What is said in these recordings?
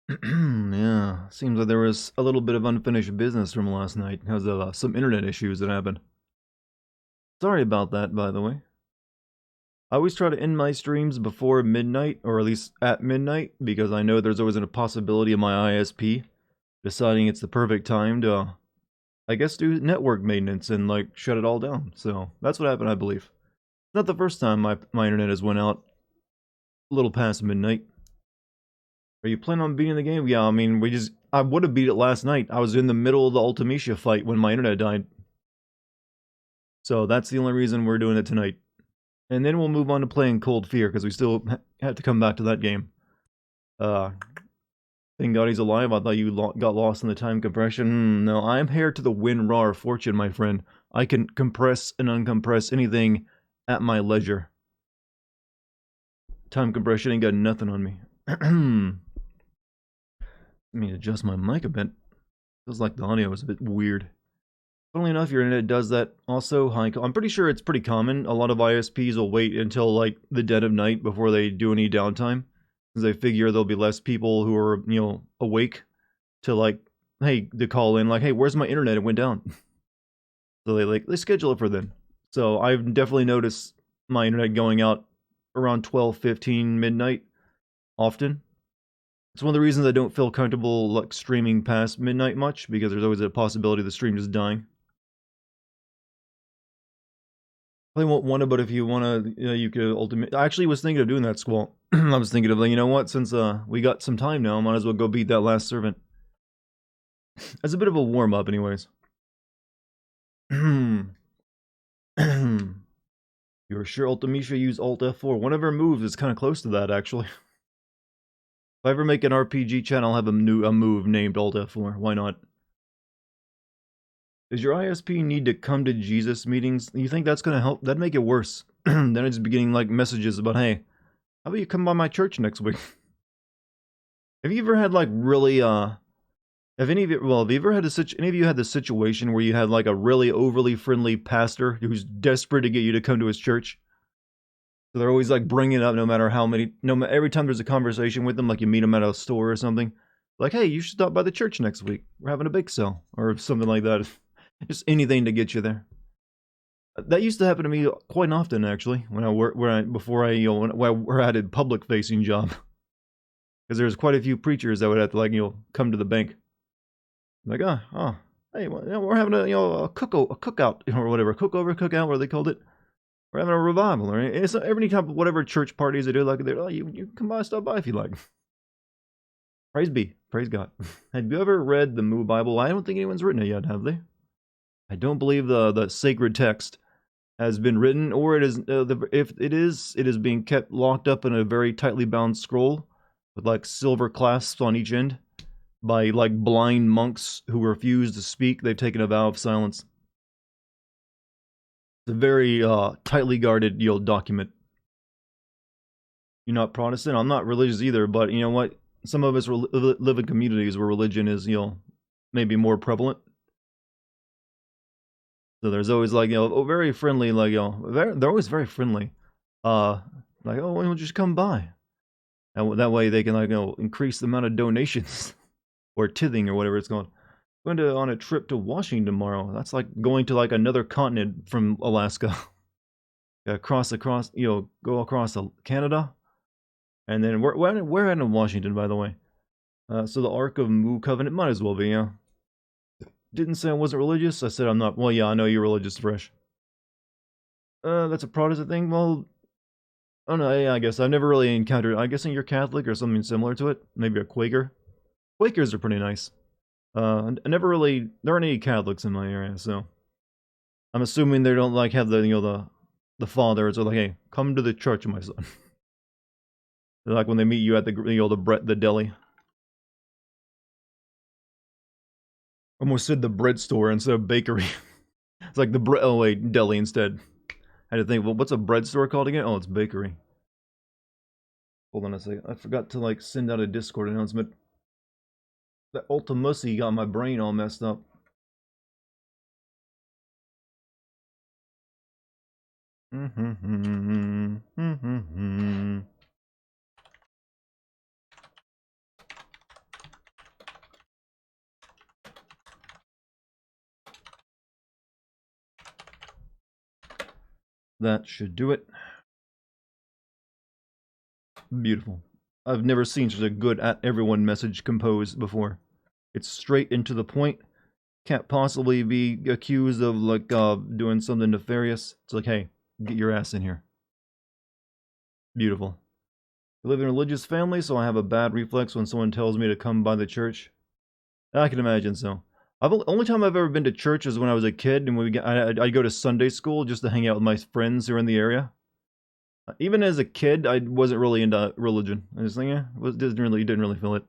Yeah, seems like there was a little bit of unfinished business from last night because of some internet issues that happened. Sorry about that, by the way. I always try to end my streams before midnight, or at least at midnight, because I know there's always a possibility of my ISP deciding it's the perfect time to, I guess, do network maintenance and, like, shut it all down. So that's what happened, I believe. Not the first time my internet has went out a little past midnight. Are you planning on beating the game? Yeah, I mean, I would have beat it last night. I was in the middle of the Ultimecia fight when my internet died. So that's the only reason we're doing it tonight. And then we'll move on to playing Cold Fear, because we still have to come back to that game. Thank God he's alive. I thought you got lost in the time compression. No, I'm here to the WinRAR fortune, my friend. I can compress and uncompress anything at my leisure. Time compression ain't got nothing on me. Let me adjust my mic a bit. Feels like the audio is a bit weird. Funnily enough, your internet does that also. I'm pretty sure it's pretty common. A lot of ISPs will wait until like the dead of night before they do any downtime, because they figure there'll be less people who are, awake to like, hey, to call in like, hey, where's my internet? It went down. So they schedule it for then. So I've definitely noticed my internet going out around 12:15 midnight often. It's one of the reasons I don't feel comfortable like streaming past midnight much, because there's always a possibility the stream just dying. I won't want to, but if you want to, you could ultimate. I actually was thinking of doing that, Squall. I was thinking of, like, you know what? Since we got some time now, I might as well go beat that last servant. As a bit of a warm up, anyways. You're sure Ultimecia used Alt F4? One of her moves is kind of close to that, actually. If I ever make an RPG channel, I'll have a move named Alt F4. Why not? Does your ISP need to come to Jesus meetings? You think that's gonna help? That'd make it worse. Then it's beginning like messages about, hey, how about you come by my church next week? Have you ever had like really have any of you, well, have you ever had any of you had the situation where you had like a really overly friendly pastor who's desperate to get you to come to his church? So they're always like bringing it up no matter how many, every time there's a conversation with them, like you meet them at a store or something, like, hey, you should stop by the church next week. We're having a bake sale or something like that. Just anything to get you there. That used to happen to me quite often, actually, when I worked, before I, when I had a public facing job. Because there's quite a few preachers that would have to, like, come to the bank. Like, hey, well, we're having a cookout, or whatever, cookover, cookout, what they called it. We're having a revival, or it's every type of whatever church parties they do. Like, you come by, stop by if you like. Praise God. Have you ever read the Moo Bible? I don't think anyone's written it yet, have they? I don't believe the sacred text has been written, or it is. If it is being kept locked up in a very tightly bound scroll with like silver clasps on each end by like blind monks who refuse to speak. They've taken a vow of silence. It's a very tightly guarded document. You're not Protestant. I'm not religious either, but you know what? Some of us live in communities where religion is maybe more prevalent. So there's always like very friendly, like they're always very friendly. Like, oh, why don't you just come by? And that way they can like increase the amount of donations or tithing or whatever it's called. Going on a trip to Washington tomorrow. That's like going to like another continent from Alaska. Go across, go across Canada, and then we're in Washington, by the way. So the Ark of Moo Covenant might as well be, yeah. Didn't say I wasn't religious. I said I'm not. Well, yeah, I know you're religious, Fresh. That's a Protestant thing. Well, oh no, yeah, I guess I've never really encountered. I'm guessing you're Catholic or something similar to it. Maybe a Quaker. Quakers are pretty nice. I never really. There aren't any Catholics in my area, so I'm assuming they don't like have the fathers are like, hey, come to the church, my son. They're like when they meet you at the deli. Almost said the bread store instead of bakery. It's like the bread. Oh wait, deli instead. I had to think. Well, what's a bread store called again? Oh, it's bakery. Hold on a second. I forgot to like send out a Discord announcement. That Ultimussy got my brain all messed up. That should do it. Beautiful. I've never seen such a good at everyone message composed before. It's straight and to the point. Can't possibly be accused of like doing something nefarious. It's like, hey, get your ass in here. Beautiful. I live in a religious family, so I have a bad reflex when someone tells me to come by the church. I can imagine so. Only time I've ever been to church is when I was a kid, and I'd go to Sunday school just to hang out with my friends who are in the area. Even as a kid, I wasn't really into religion. I just think, didn't really feel it.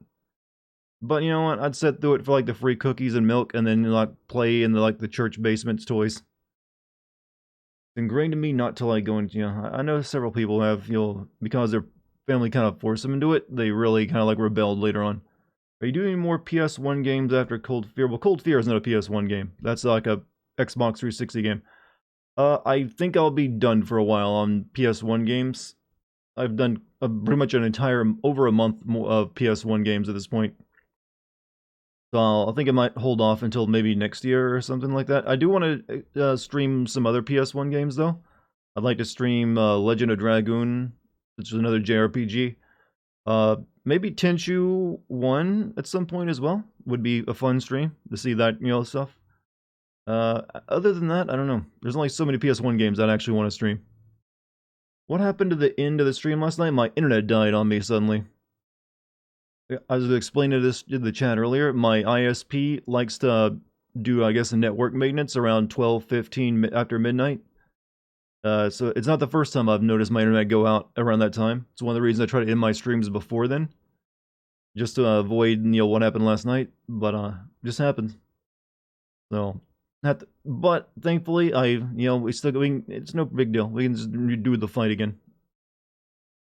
But you know what? I'd sit through it for like the free cookies and milk, and then like play in the church basement's toys. It's ingrained in me not to like go into. I know several people have because their family kind of forced them into it. They really kind of like rebelled later on. Are you doing more PS1 games after Cold Fear? Well, Cold Fear is not a PS1 game. That's like a Xbox 360 game. I think I'll be done for a while on PS1 games. I've done pretty much an entire over a month of PS1 games at this point. So I think I might hold off until maybe next year or something like that. I do want to stream some other PS1 games though. I'd like to stream Legend of Dragoon, which is another JRPG. Maybe Tenchu 1 at some point as well. Would be a fun stream to see that, stuff. Other than that, I don't know. There's only so many PS1 games I'd actually want to stream. What happened to the end of the stream last night? My internet died on me suddenly. I was explaining this in the chat earlier. My ISP likes to do, I guess, network maintenance around 12:15 after midnight. So it's not the first time I've noticed my internet go out around that time. It's one of the reasons I try to end my streams before then, just to avoid what happened last night. But just happened. So, but thankfully, it's no big deal. We can just do the fight again.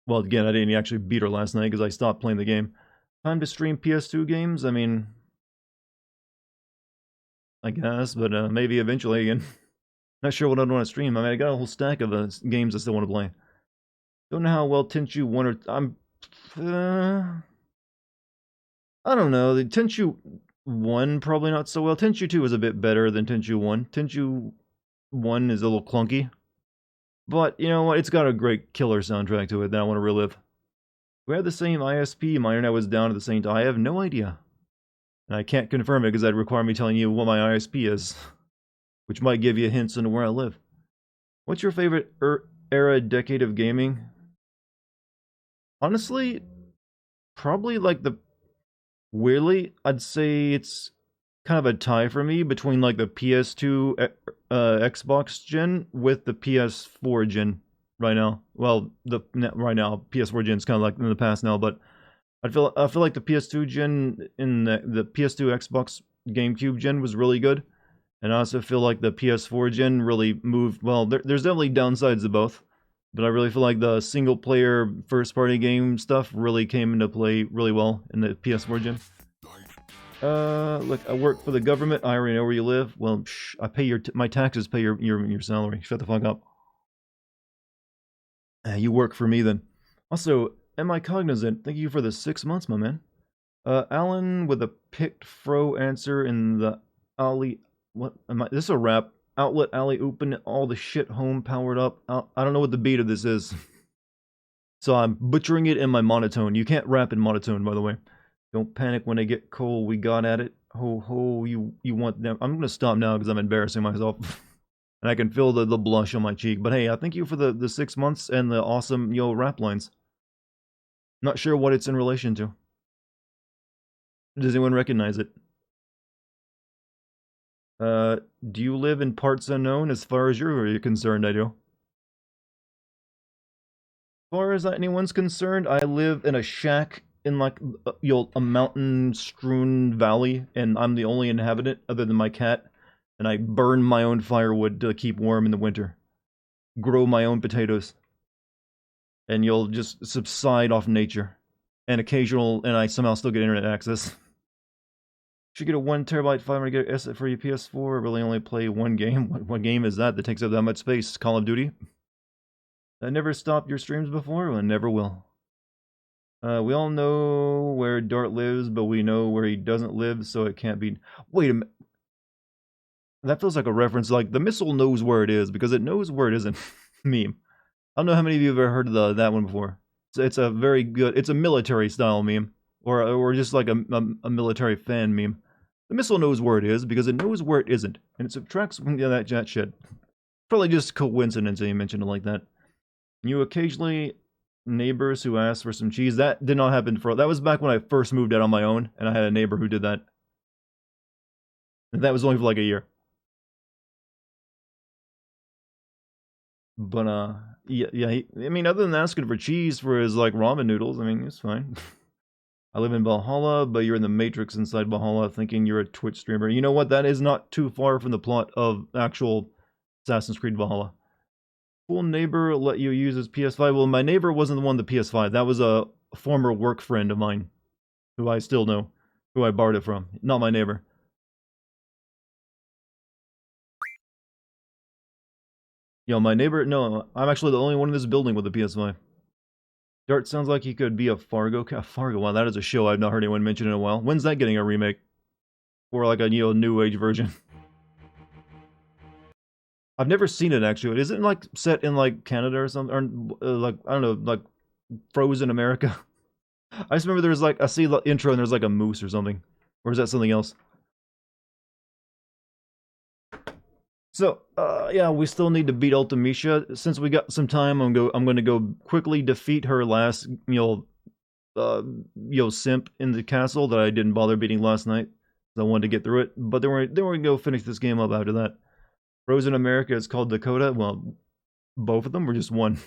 Well, again, I didn't actually beat her last night because I stopped playing the game. Time to stream PS2 games? I mean, I guess, but maybe eventually again. Not sure what I'd want to stream. I mean, I got a whole stack of games I still want to play. Don't know how well Tenchu 1 or... I don't know. The Tenchu 1 probably not so well. Tenchu 2 is a bit better than Tenchu 1. Tenchu 1 is a little clunky. But, you know what? It's got a great killer soundtrack to it that I want to relive. We had the same ISP. My internet was down at the same time. I have no idea. And I can't confirm it because that'd require me telling you what my ISP is. Which might give you hints into where I live. What's your favorite decade of gaming? Honestly, probably like weirdly, I'd say it's kind of a tie for me between like the PS2 Xbox gen with the PS4 gen right now. Well, right now PS4 gen is kind of like in the past now, but I feel like the PS2 gen in the PS2 Xbox GameCube gen was really good. And I also feel like the PS4 gen really moved... Well, there's definitely downsides to both. But I really feel like the single-player, first-party game stuff really came into play really well in the PS4 gen. Look, I work for the government. I already know where you live. Well, I pay my taxes pay your salary. Shut the fuck up. You work for me, then. Also, am I cognizant? Thank you for the 6 months, my man. Alan with a picked fro answer in the alley... What am I? This is a rap. Outlet alley open, all the shit home powered up. I don't know what the beat of this is. So I'm butchering it in my monotone. You can't rap in monotone, by the way. Don't panic when I get cold. We got at it. Ho ho, you want them. I'm gonna stop now because I'm embarrassing myself. And I can feel the blush on my cheek. But hey, I thank you for the 6 months and the awesome rap lines. Not sure what it's in relation to. Does anyone recognize it? Do you live in parts unknown? As far as you're concerned, I do. As far as anyone's concerned, I live in a shack in like a mountain-strewn valley, and I'm the only inhabitant other than my cat. And I burn my own firewood to keep warm in the winter. Grow my own potatoes. And you'll just subside off nature. And I somehow still get internet access. Should get a 1 terabyte 500 gig asset for your PS4. Really only play one game. What game is that takes up that much space? Call of Duty? I never stopped your streams before and never will. We all know where Dart lives, but we know where he doesn't live, so it can't be... Wait a minute. That feels like a reference, like the missile knows where it is, because it knows where it isn't. meme. I don't know how many of you have ever heard of that one before. It's a very good. It's a military style meme, or just like a military fan meme. The missile knows where it is because it knows where it isn't, and it subtracts that shit. Probably just coincidence that you mentioned it like that. You occasionally neighbors who asked for some cheese. That did not happen that was back when I first moved out on my own, and I had a neighbor who did that. And that was only for like a year. But yeah. I mean, other than asking for cheese for his like ramen noodles, I mean, it's fine. I live in Valhalla, but you're in the Matrix inside Valhalla, thinking you're a Twitch streamer. You know what? That is not too far from the plot of actual Assassin's Creed Valhalla. Cool neighbor let you use his PS5. Well, my neighbor wasn't the one with the PS5. That was a former work friend of mine, who I still know, who I borrowed it from. Not my neighbor. Yo, my neighbor, no, I'm actually the only one in this building with a PS5. Dart sounds like he could be a Fargo. Fargo, wow, that is a show I've not heard anyone mention in a while. When's that getting a remake? Or like a, new age version? I've never seen it, actually. Is it, like, set in, like, Canada or something? Or, like, I don't know, like, frozen America? I just remember there's, like, I see the intro and there's, like, a moose or something. Or is that something else? So, yeah, we still need to beat Ultimecia. Since we got some time, I'm gonna go quickly defeat her last, simp in the castle that I didn't bother beating last night. I wanted to get through it, but then we're gonna go finish this game up after that. Frozen America is called Dakota. Well, both of them or just one?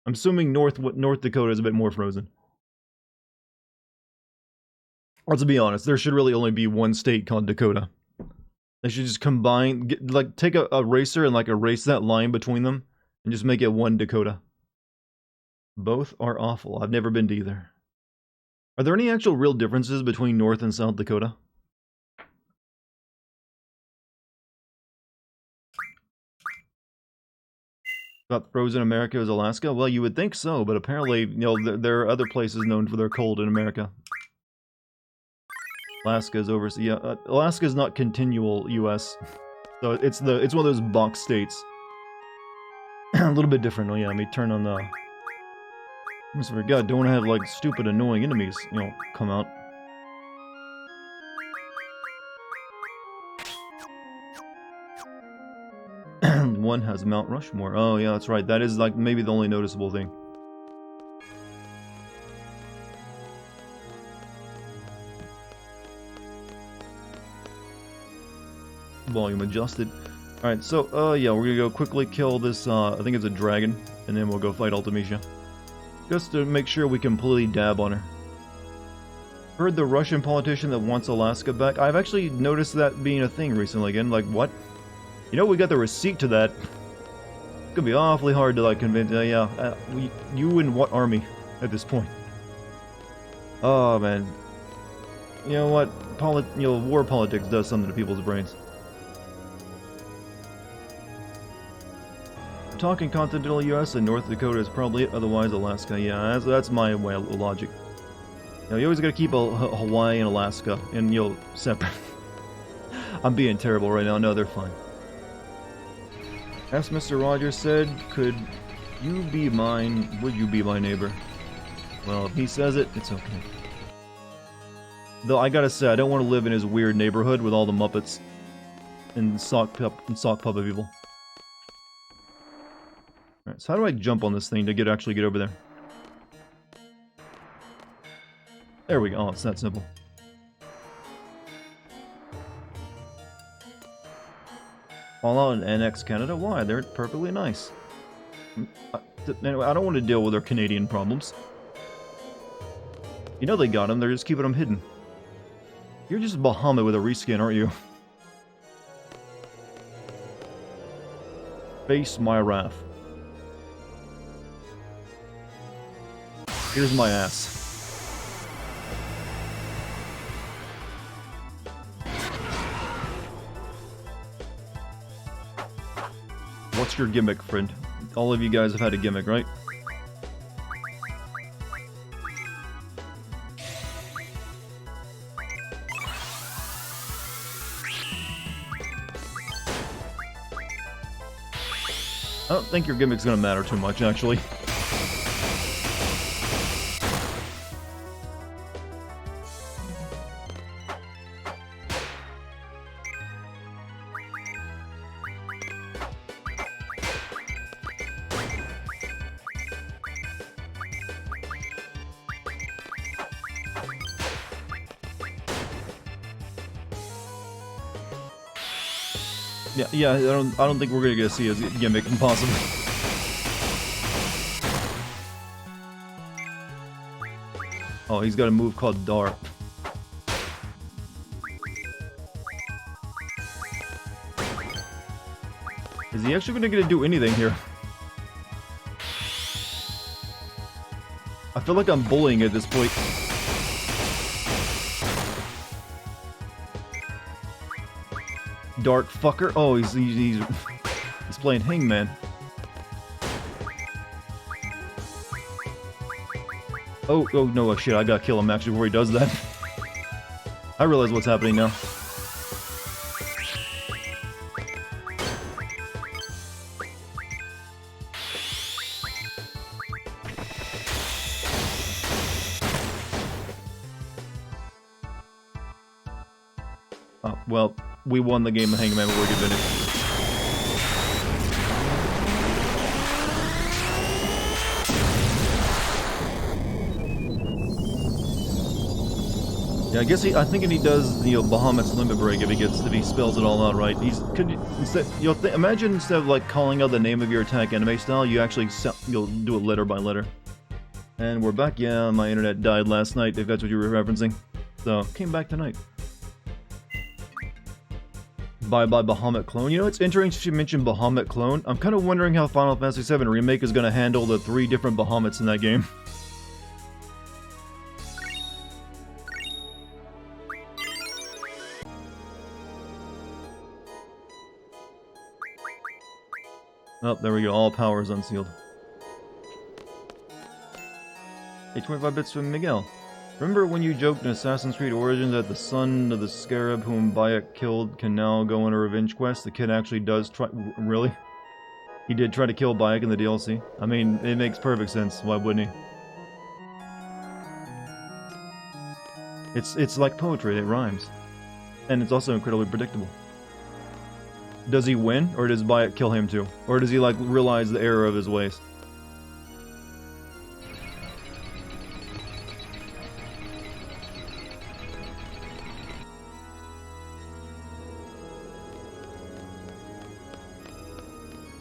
I'm assuming North Dakota is a bit more frozen. Let's be honest, there should really only be one state called Dakota. They should just combine, take a eraser and like erase that line between them and just make it one Dakota. Both are awful. I've never been to either. Are there any actual real differences between North and South Dakota? Thought frozen America is Alaska? Well, you would think so, but apparently, there are other places known for their cold in America. Alaska is overseas. Yeah, Alaska is not continual U.S. So it's one of those box states. A little bit different. Oh yeah, let me turn on the. I almost forgot. Don't want to have like stupid, annoying enemies, come out. One has Mount Rushmore. Oh yeah, that's right. That is like maybe the only noticeable thing. Volume adjusted. Alright, so, yeah, we're gonna go quickly kill this, I think it's a dragon, and then we'll go fight Ultimecia. Just to make sure we completely dab on her. Heard the Russian politician that wants Alaska back. I've actually noticed that being a thing recently again. Like, what? We got the receipt to that. It's gonna be awfully hard to, like, convince, you in what army at this point? Oh, man. You know what? War politics does something to people's brains. Talking continental U.S. and North Dakota is probably it, otherwise Alaska. Yeah, that's my way of logic. You always gotta keep Hawaii and Alaska, and, separate. I'm being terrible right now. No, they're fine. As Mr. Rogers said, could you be mine? Would you be my neighbor? Well, if he says it, it's okay. Though I gotta say, I don't want to live in his weird neighborhood with all the Muppets and sock puppet people. Alright, so how do I jump on this thing to actually get over there? There we go. Oh, it's that simple. Fallout and Annex Canada? Why? They're perfectly nice. Anyway, I don't want to deal with their Canadian problems. They got them. They're just keeping them hidden. You're just Bahamut with a reskin, aren't you? Face my wrath. Here's my ass. What's your gimmick, friend? All of you guys have had a gimmick, right? I don't think your gimmick's gonna matter too much, actually. Yeah, I don't think we're gonna get to see his gimmick, possibly. Oh, he's got a move called Dart. Is he actually gonna get to do anything here? I feel like I'm bullying at this point. Dart fucker. Oh, he's playing Hangman. Oh no, shit, I gotta kill him actually before he does that. I realize what's happening now. Oh, well, we won the game of Hangman before we could finish. Yeah, I guess I'm thinking he does, you know, Bahamut's limit break if he spells it all out right. Imagine instead of like calling out the name of your attack anime style, you actually you'll do it letter by letter. And we're back. Yeah, my internet died last night, if that's what you were referencing. So came back tonight. Bye bye Bahamut clone. You know, it's interesting you mentioned Bahamut clone. I'm kind of wondering how Final Fantasy VII Remake is going to handle the 3 different Bahamuts in that game. Oh, there we go. All powers unsealed. Hey, 25 bits from Miguel. Remember when you joked in Assassin's Creed Origins that the son of the scarab whom Bayek killed can now go on a revenge quest? The kid actually does try... Really? He did try to kill Bayek in the DLC? I mean, it makes perfect sense. Why wouldn't he? It's like poetry. It rhymes. And it's also incredibly predictable. Does he win, or does Bayek kill him too? Or does he, like, realize the error of his ways?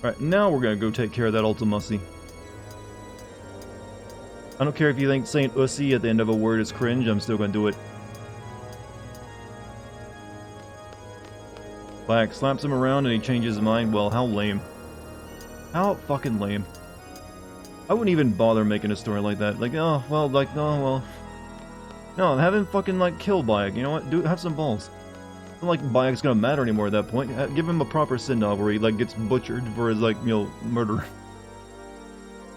Alright, now we're gonna go take care of that Ultimussie. I don't care if you think Saint Ussie at the end of a word is cringe, I'm still gonna do it. Bayek slaps him around and he changes his mind. Well, how lame. How fucking lame. I wouldn't even bother making a story like that. Like, oh, well, like, oh, well. No, have him fucking, like, kill Bayek. You know what? Have some balls. Not like Bayek's gonna matter anymore at that point. Give him a proper send-off where he, like, gets butchered for his, like, you know, murder.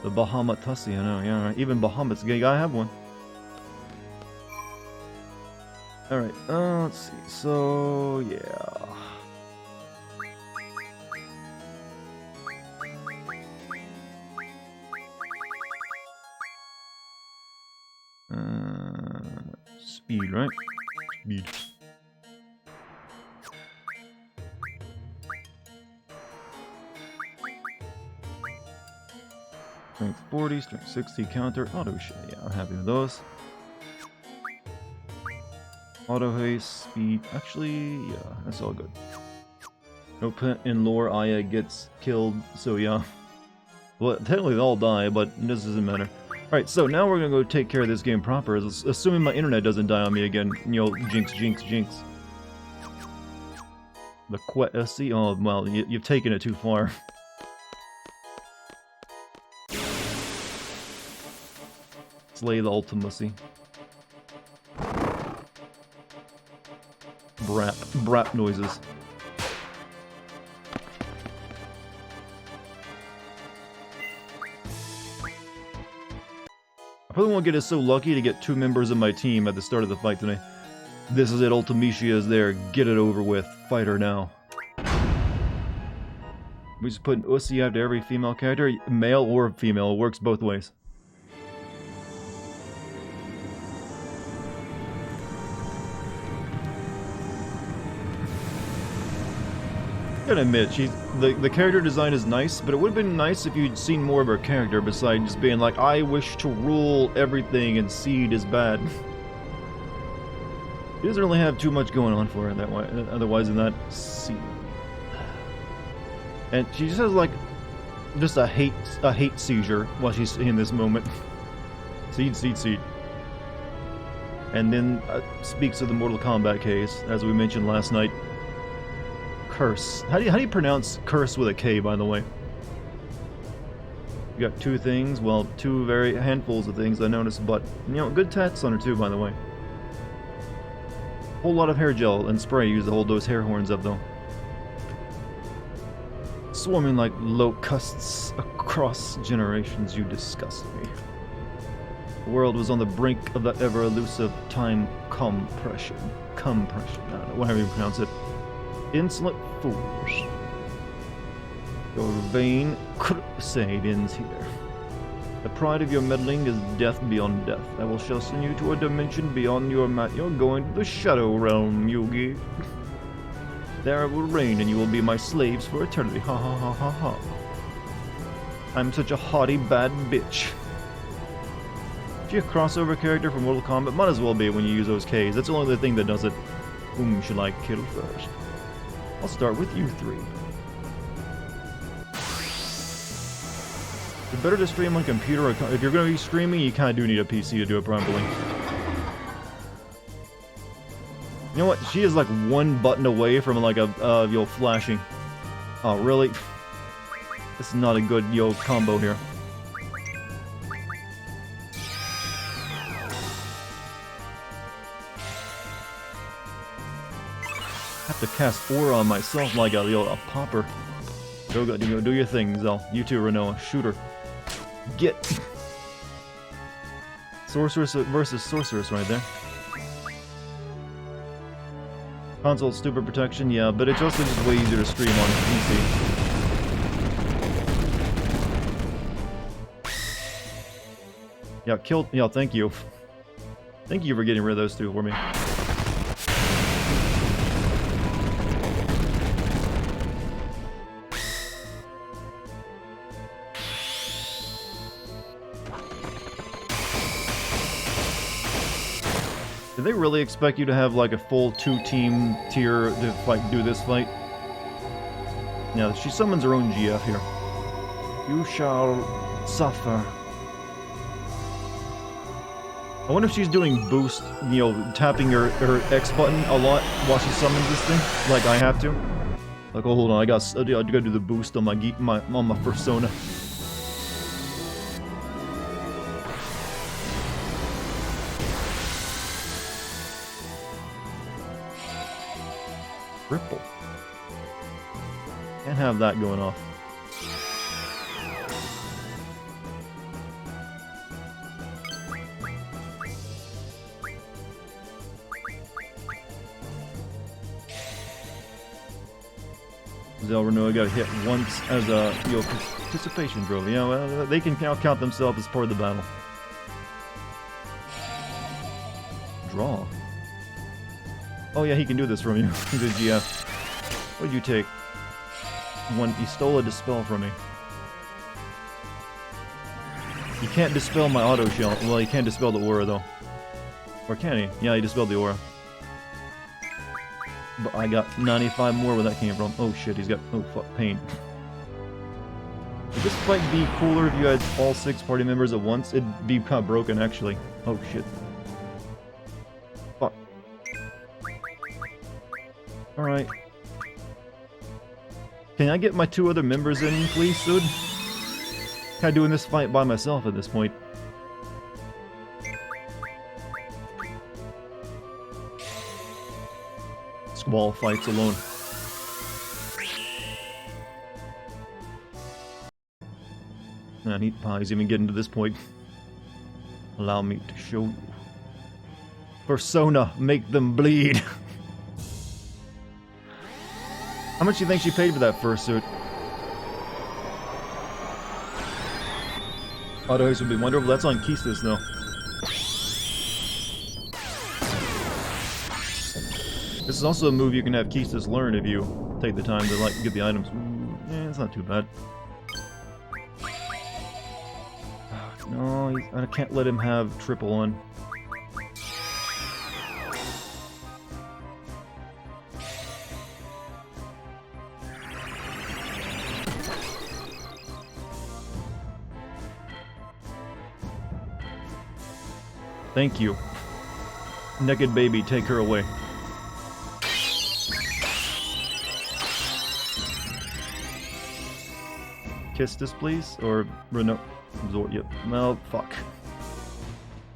The Bahamut Tussie, I know, yeah, right. Even Bahamut's gay guy have one. Alright, let's see. So, yeah. Speed, right? Speed. Strength 40, strength 60, counter, auto shit. Yeah, I'm happy with those. Auto haste, speed. Actually, yeah, that's all good. No pet in lore, Aya gets killed, so yeah. Well, technically they all die, but this doesn't matter. Alright, so now we're gonna go take care of this game proper, assuming my internet doesn't die on me again. You know, jinx, jinx, jinx. The Quetty, oh, well, you've taken it too far. Slay the Ultimussie. Brap noises. I probably won't get so lucky to get 2 members of my team at the start of the fight today. This is it, Ultimisia is there. Get it over with. Fight her now. We just put Ussy after every female character, male or female. It works both ways. I gotta admit, the character design is nice, but it would have been nice if you'd seen more of her character besides just being like, I wish to rule everything and Seed is bad. She doesn't really have too much going on for her that way, otherwise than that Seed. And she just has like, just a hate seizure while she's in this moment. Seed. And then speaks of the Mortal Kombat case, as we mentioned last night. Curse. How do you pronounce curse with a K, by the way? You got two things, well, two very handfuls of things I noticed, but, you know, good tats on her too, by the way. Whole lot of hair gel and spray used to hold those hair horns up, though. Swarming like locusts across generations, you disgust me. The world was on the brink of that ever-elusive time compression. I don't know, however you pronounce it. Insolent fools. Your vain crusade ends here. The pride of your meddling is death beyond death. I will shall send you to a dimension beyond your mat. You're going to the shadow realm, Yugi. There I will reign, and you will be my slaves for eternity. Ha ha ha ha ha. I'm such a haughty bad bitch. Is she a crossover character from Mortal Kombat? Might as well be when you use those Ks. That's the only other thing that does it. Whom shall I kill first? I'll start with you three. It's better to stream on computer. If you're going to be streaming, you kind of do need a PC to do it properly. You know what? She is like one button away from like a yo flashing. Oh really? This is not a good yo combo here. Have to cast aura on myself like a popper. Go do your thing, Zell. You too, Renoa. Shoot her. Get. Sorceress versus sorceress right there. Console stupid protection, yeah, but it's also just way easier to stream on PC. Yeah, killed. Yeah, thank you. Thank you for getting rid of those two for me. Did they really expect you to have like a full 2-team tier to do this fight? Yeah, she summons her own GF here. You shall suffer. I wonder if she's doing boost, you know, tapping her X button a lot while she summons this thing, like I have to. Like, oh, hold on, I gotta do the boost on my persona. Ripple. Can't have that going off. Zelrano got hit once as a participation trophy. Yeah, well, they can now count themselves as part of the battle. Draw. Oh yeah, he can do this from you. He's a GF. What did you take? One. He stole a dispel from me. You can't dispel my auto shell. Well, you can't dispel the aura though. Or can he? Yeah, he dispelled the aura. But I got 95 more where that came from. Oh shit, he's got... Oh fuck, pain. Would this fight be cooler if you had all 6 party members at once? It'd be kind of broken actually. Oh shit. Fuck. Alright. Can I get my 2 other members in, please, Sud? Kinda doing this fight by myself at this point. Squall fights alone. Man, he's even getting to this point. Allow me to show you. Persona, make them bleed. How much do you think she paid for that fursuit? Auto haste would be wonderful. That's on Keystis though. This is also a move you can have Keystis learn if you take the time to like get the items. Yeah, it's not too bad. No, I can't let him have triple on. Thank you. Naked baby, take her away. Kiss this, please? Or no? Absorb. Yep. No, fuck.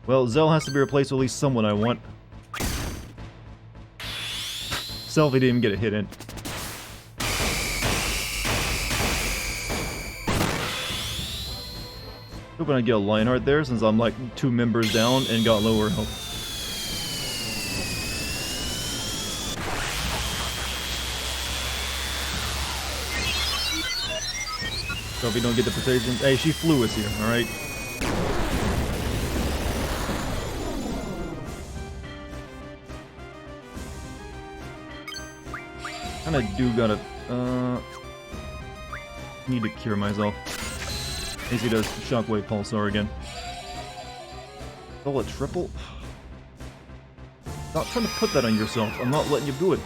Well, Zell has to be replaced with at least someone I want. Selfie didn't even get a hit in. Hoping I get a Lionheart there since I'm like 2 members down and got lower health. So if we don't get the precision, hey, she flew us here, alright? Kinda do gotta, need to cure myself. AC does Shockwave Pulsar again. Oh, a triple? Stop trying to put that on yourself. I'm not letting you do it.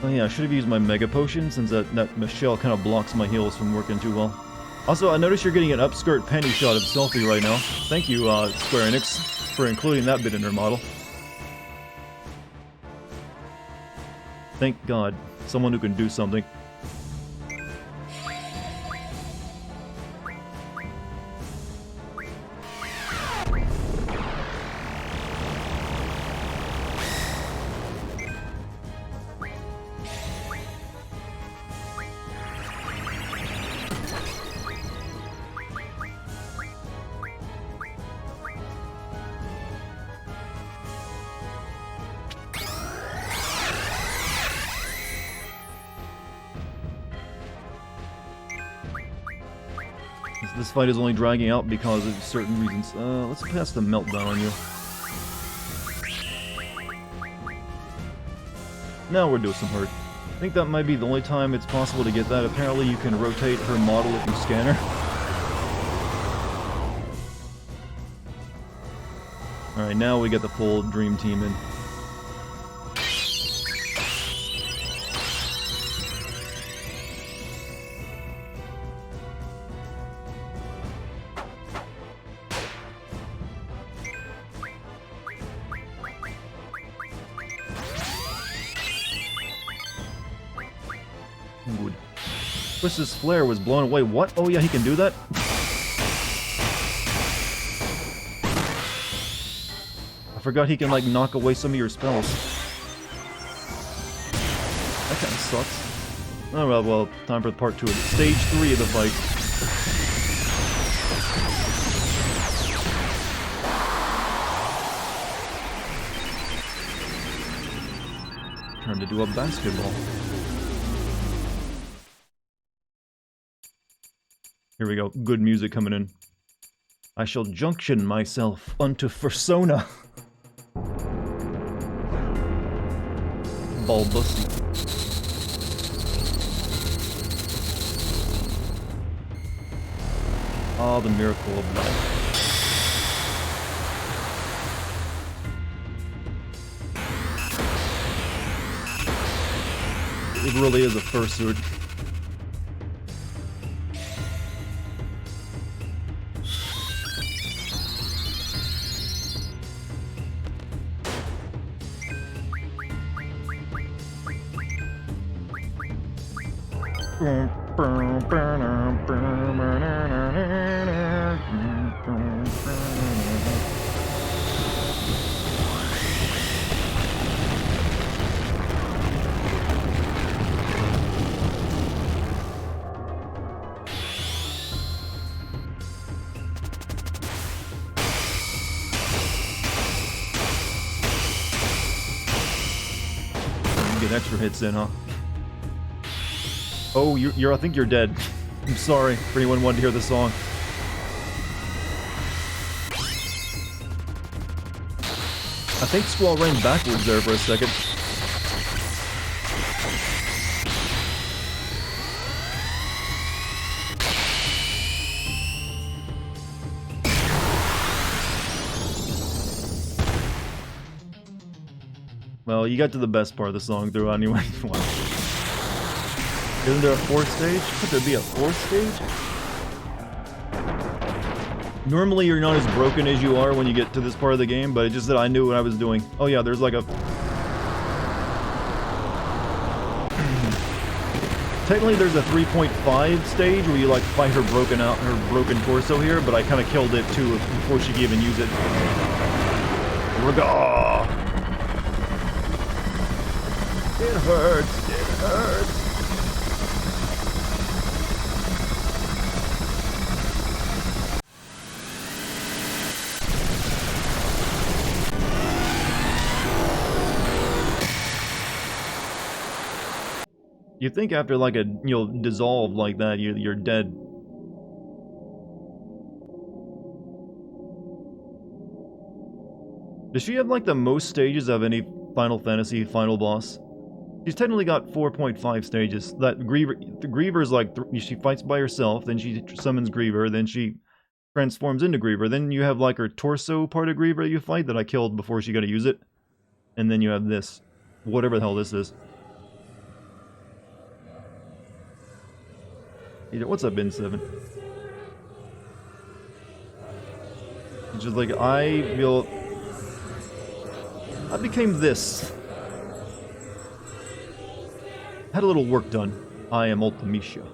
Oh yeah, I should have used my Mega Potion since that Michelle kind of blocks my heals from working too well. Also, I noticed you're getting an upskirt penny shot of Selfie right now. Thank you, Square Enix, for including that bit in their model. Thank God, someone who can do something. This fight is only dragging out because of certain reasons. Let's pass the meltdown on you. Now we're doing some hurt. I think that might be the only time it's possible to get that. Apparently you can rotate her model if you scan her. Alright, now we get the full Dream Team in. Good. Twist's flare was blown away. What? Oh yeah, he can do that? I forgot he can like knock away some of your spells. That kinda sucks. Oh well, time for part 2 of it. Stage 3 of the fight. Time to do a basketball. Here we go, good music coming in. I shall junction myself unto Fursona. Balbussy. Ah, the miracle of life. It really is a fursuit. extra hits in, huh? Oh, I think you're dead. I'm sorry for anyone who wanted to hear the song. I think Squall ran backwards there for a second. Well, you got to the best part of the song through anyway. Wow. Isn't there a fourth stage? Could there be a fourth stage? Normally you're not as broken as you are when you get to this part of the game, but it's just that I knew what I was doing. Oh yeah, there's like a... Technically there's a 3.5 stage where you like fight her broken torso here, but I kind of killed it too before she could even use it. It hurts, it hurts. You think after like a, dissolve like that, you're dead. Does she have like the most stages of any Final Fantasy final boss? She's technically got 4.5 stages. That Griever's like, she fights by herself, then she summons Griever, then she transforms into Griever. Then you have like her torso part of Griever you fight that I killed before she got to use it. And then you have this. Whatever the hell this is. What's up, Ben7? It's just like, I became this. Had a little work done. I am Ultimecia.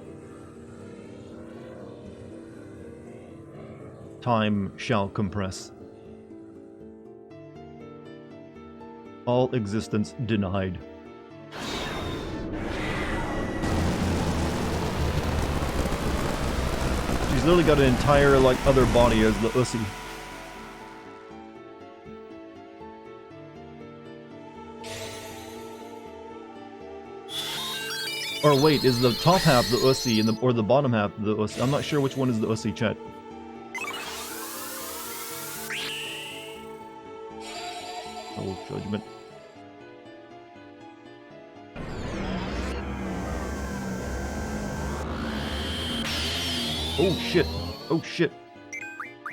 Time shall compress. All existence denied. She's literally got an entire, like, other body as the Ussie. Or wait, is the top half the Ussie or the bottom half the Ussie? I'm not sure which one is the Ussie, chat. Oh, judgment. Oh shit! Oh shit!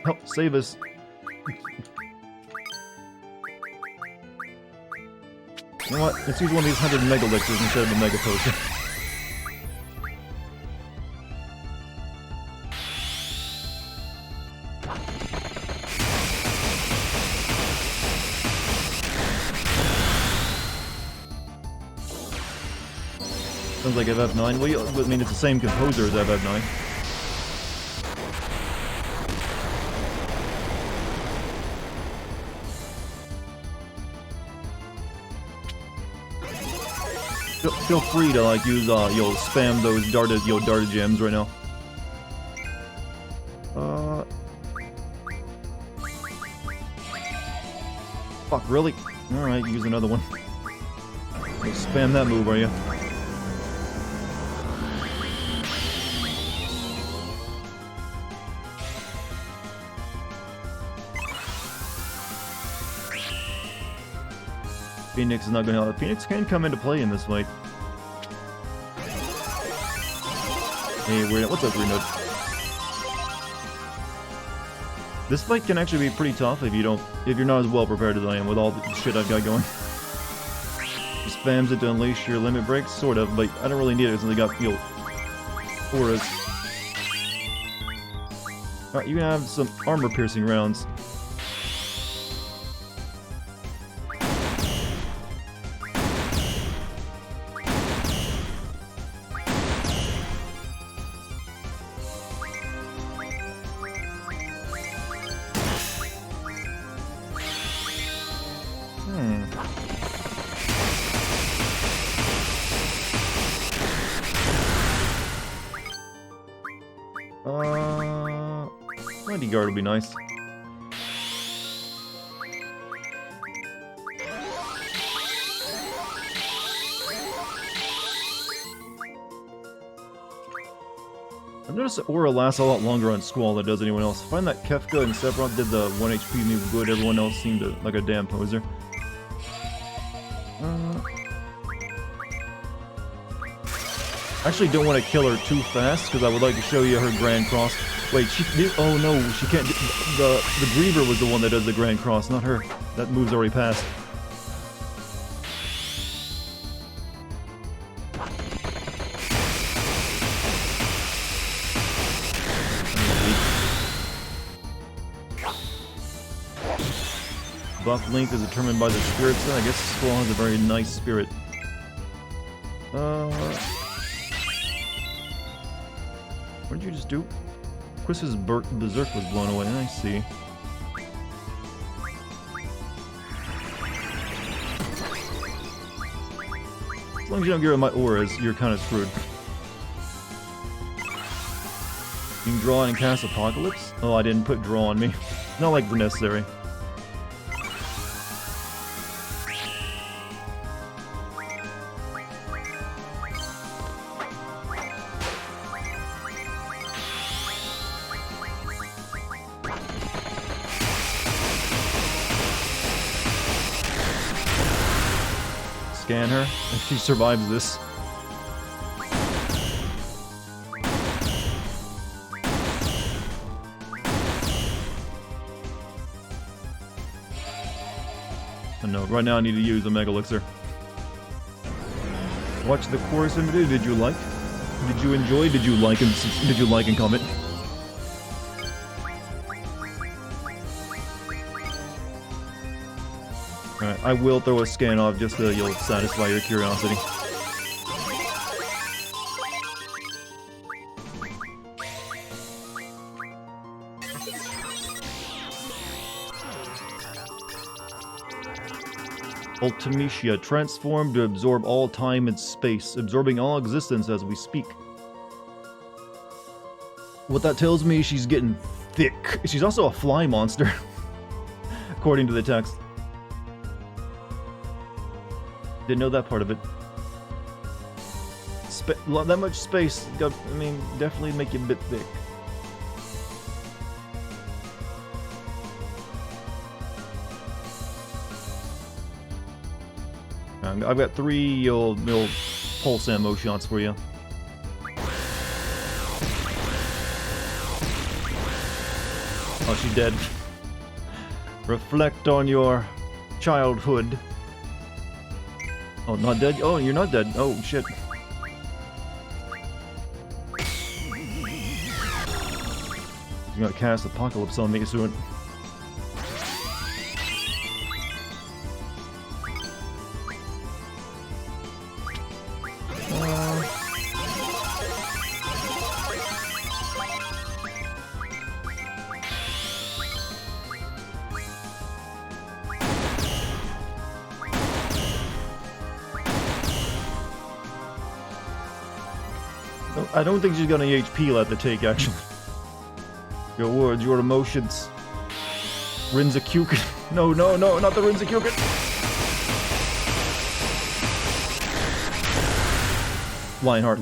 Help save us! You know what? Let's use one of these 100 Mega Elixirs instead of the Mega Potion. Sounds like FF9. Well, I mean, it's the same composer as FF9. Feel free to like use spam those darted gems right now. Fuck, really? Alright, use another one. Spam that move, are you? Phoenix is not going to help. Phoenix can come into play in this fight. Hey, what's up, Weird Node? This fight can actually be pretty tough if you're not as well prepared as I am with all the shit I've got going. She spams it to unleash your limit breaks, sort of, but I don't really need it since I got auras. Alright, you can have some armor piercing rounds. Guard would be nice. I've noticed that Aura lasts a lot longer on Squall than does anyone else. I find that Kefka and Sephiroth did the 1 HP move good, everyone else seemed like a damn poser. I actually don't want to kill her too fast, because I would like to show you her Grand Cross. Wait, she did, oh no, she can't, the Griever was the one that does the Grand Cross, not her. That move's already passed. Buff length is determined by the spirit set. I guess Squall has a very nice spirit. What did you just do? Chris's berserk was blown away. I see. As long as you don't get rid of my auras, you're kind of screwed. You can draw and cast Apocalypse? Oh, I didn't put draw on me. Not like the necessary. Scan her if she survives this. Oh no, right now I need to use a Mega Elixir. Watch the chorus in the video. Did you like? Did you enjoy? Did you like and comment? Alright, I will throw a scan off just so you'll satisfy your curiosity. Ultimecia, transformed to absorb all time and space, absorbing all existence as we speak. What that tells me, she's getting thick. She's also a fly monster, according to the text. Didn't know that part of it. That much space, I mean, definitely make you a bit thick. I've got 3 little pulse ammo shots for you. Oh, she's dead. Reflect on your childhood. Oh, not dead? Oh, you're not dead. Oh, shit. You're gonna cast Apocalypse on me soon. I don't think she's got any HP left to take, actually. Your words, your emotions. Rinzakuken. No, no, no, not the Rinzakuken. Lionheart,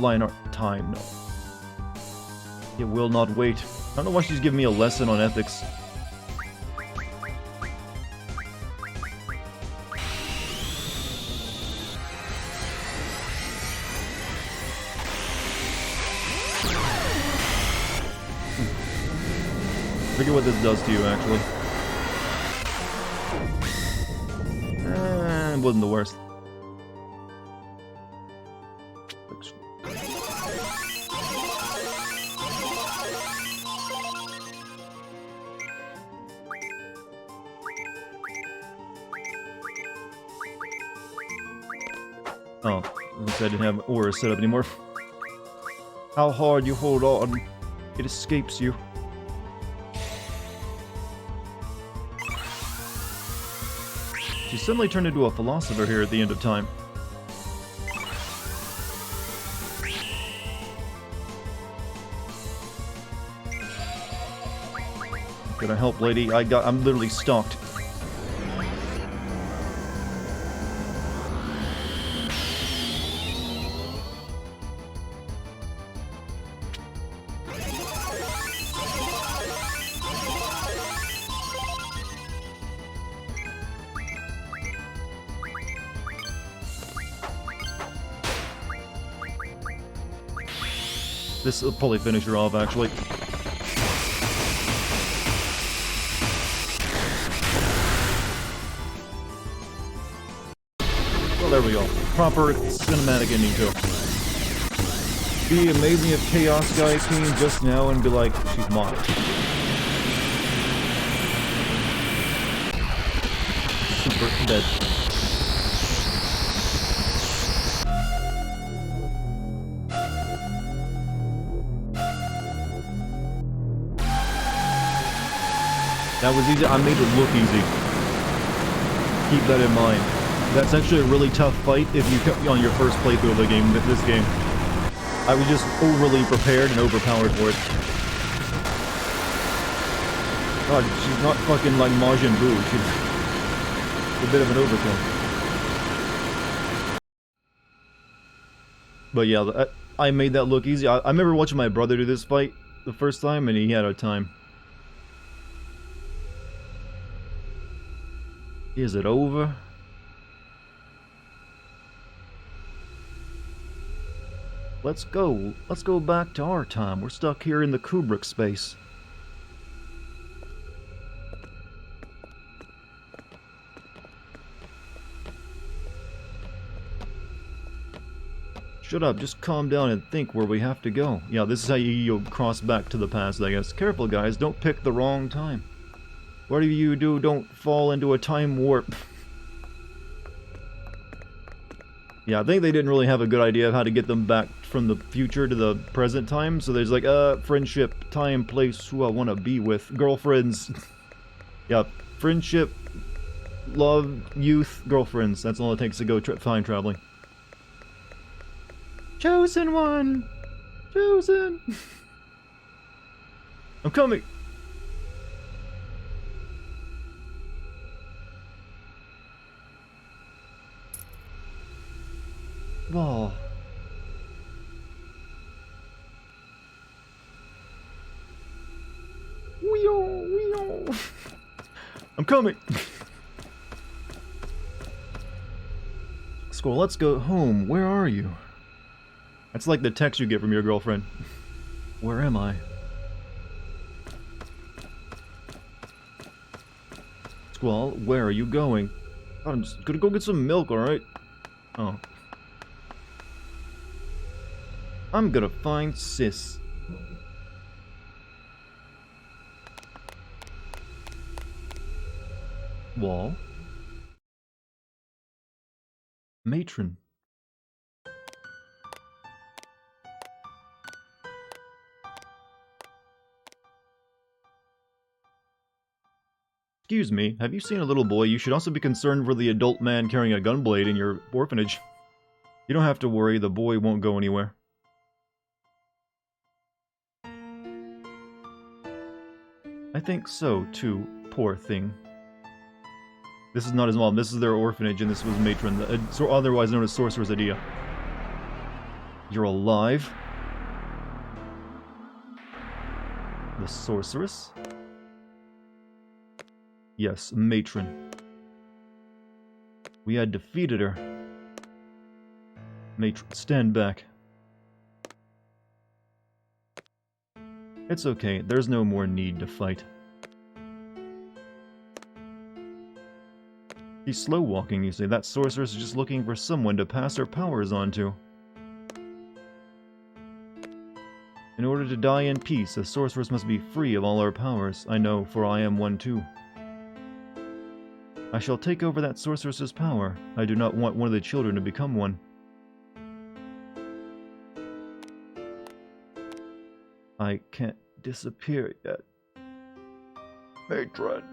time, no. It will not wait. I don't know why she's giving me a lesson on ethics. Look at what this does to you, actually. It wasn't the worst. Oh, I didn't have aura set up anymore. How hard you hold on, it escapes you. She suddenly turned into a philosopher here at the end of time. Gonna help, lady. I'm literally stalked. This will probably finish her off, actually. Well, there we go. Proper cinematic ending too. Be amazing if Chaos Guy came just now and be like, she's mocked. Super dead. That was easy. I made it look easy. Keep that in mind. That's actually a really tough fight if you on your first playthrough of the game. This game, I was just overly prepared and overpowered for it. God, she's not fucking like Majin Buu. She's a bit of an overkill. But yeah, I made that look easy. I remember watching my brother do this fight the first time, and he had a time. Is it over? Let's go. Let's go back to our time. We're stuck here in the Kubrick space. Shut up, just calm down and think where we have to go. Yeah, this is how you cross back to the past, I guess. Careful, guys, don't pick the wrong time. Whatever you do, don't fall into a time warp. Yeah, I think they didn't really have a good idea of how to get them back from the future to the present time, so there's like, friendship, time, place, who I want to be with, girlfriends. Yeah, friendship, love, youth, girlfriends. That's all it takes to go time traveling. Chosen one! Chosen! I'm coming! Whoa. Wee-oh. I'm coming! Squirrel, let's go home. Where are you? That's like the text you get from your girlfriend. Where am I? Squall, where are you going? I'm just gonna go get some milk, alright? Oh. I'm gonna find Sis. Wall. Matron. Excuse me, have you seen a little boy? You should also be concerned for the adult man carrying a gunblade in your orphanage. You don't have to worry, the boy won't go anywhere. I think so, too. Poor thing. This is not his mom, this is their orphanage, and this was Matron, otherwise known as Sorcerer's Idea. You're alive? The Sorceress? Yes, Matron. We had defeated her. Matron, stand back. It's okay, there's no more need to fight. She's slow walking, you say. That sorceress is just looking for someone to pass her powers on to. In order to die in peace, a sorceress must be free of all her powers. I know, for I am one too. I shall take over that sorceress's power. I do not want one of the children to become one. I can't disappear yet. Matron.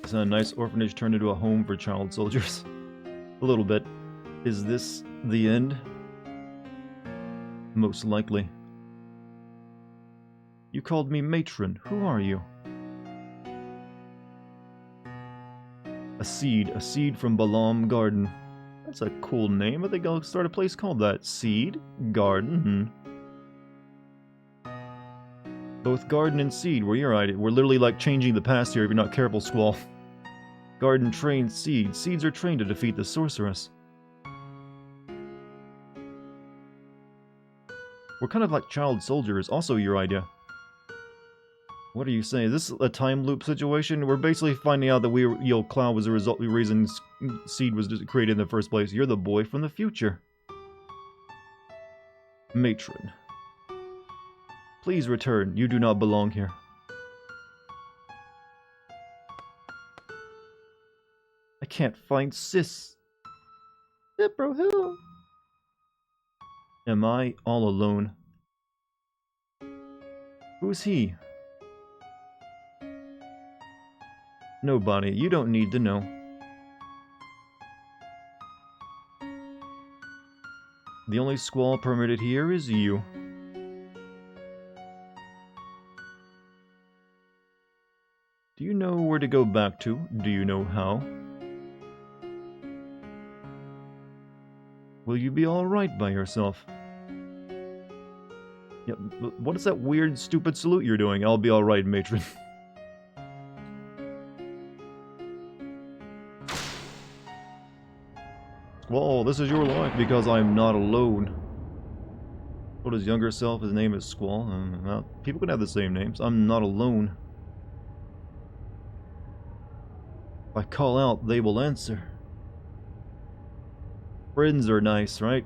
Is a nice orphanage turned into a home for child soldiers? A little bit. Is this the end? Most likely. You called me Matron. Who are you? A seed from Balam Garden. That's a cool name. I think I'll start a place called that. Seed Garden. Both Garden and Seed were your idea. We're literally like changing the past here if you're not careful, Squall. Garden trained Seed. Seeds are trained to defeat the sorceress. We're kind of like child soldiers, also your idea. What are you saying? Is this a time loop situation? We're basically finding out that Cloud was the reason Seed was created in the first place. You're the boy from the future. Matron. Please return. You do not belong here. I can't find Sis. Bro, hello. Am I all alone? Who's he? Nobody. You don't need to know. The only Squall permitted here is you. Do you know where to go back to? Do you know how? Will you be alright by yourself? Yeah, what is that weird, stupid salute you're doing? I'll be alright, matron. Squall, this is your life because I'm not alone. Told his younger self his name is Squall. Well, people can have the same names. I'm not alone. If I call out, they will answer. Friends are nice, right?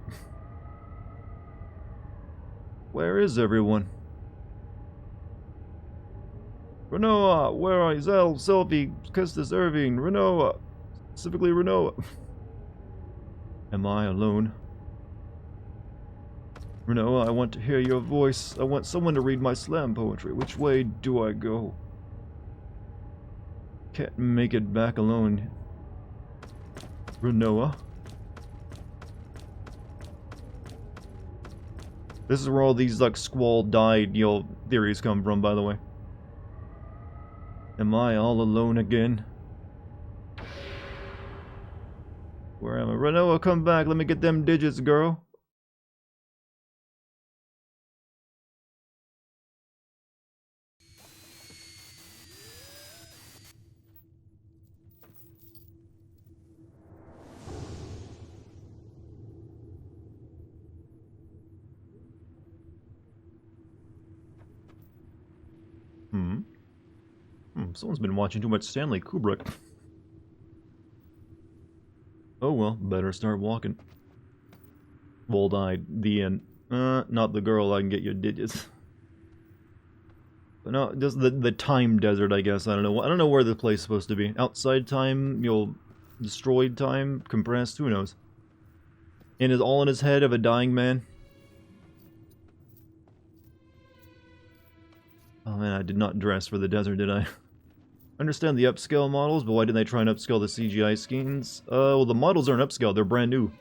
Where is everyone? Renoa, where are you? Zell, Selfie, Custis, Irving, Renoa. Specifically Renoa. Am I alone? Renoa, I want to hear your voice. I want someone to read my slam poetry. Which way do I go? Can't make it back alone. Renoa? This is where all these, like, Squall died, theories come from, by the way. Am I all alone again? Where am I? Renoa, come back. Let me get them digits, girl. Someone's been watching too much Stanley Kubrick. Oh well, better start walking. Wall died. The end. Not the girl. I can get your digits. But no, just the time desert, I guess. I don't know. I don't know where the place is supposed to be. Outside time, destroyed time, compressed. Who knows? And is all in his head of a dying man. Oh man, I did not dress for the desert, did I? Understand the upscale models, but why didn't they try and upscale the CGI skins? Well, the models aren't upscale; they're brand new.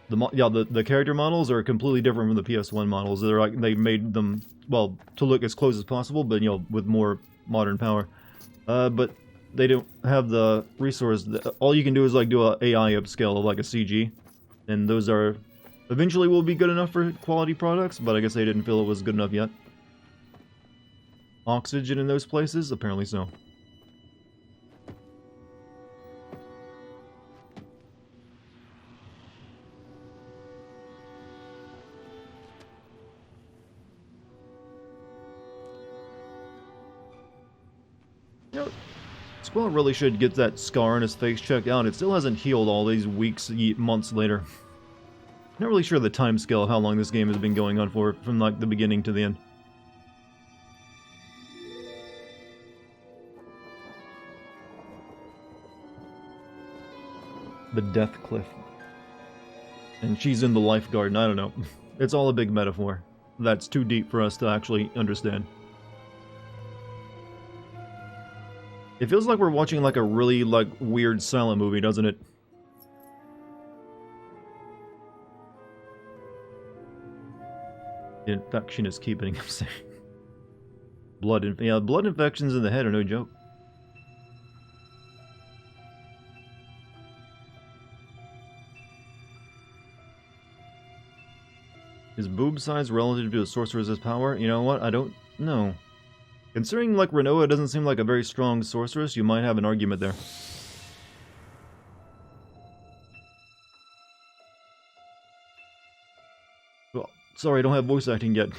The character models are completely different from the PS1 models. They made them, well, to look as close as possible, but with more modern power. But they don't have the resource. All you can do is like do a AI upscale of like a CG, and those are eventually will be good enough for quality products. But I guess they didn't feel it was good enough yet. Oxygen in those places? Apparently so. Squall really should get that scar on his face checked out. It still hasn't healed all these weeks, months later. Not really sure the time scale of how long this game has been going on for, from like the beginning to the end. The Death Cliff. And she's in the Life Garden, I don't know. It's all a big metaphor. That's too deep for us to actually understand. It feels like we're watching like a really weird silent movie, doesn't it? The infection is keeping him safe. Blood infections in the head are no joke. Is boob size relative to a sorceress's power? You know what? I don't know. Considering, like, Renoa doesn't seem like a very strong sorceress, you might have an argument there. Well, sorry, I don't have voice acting yet.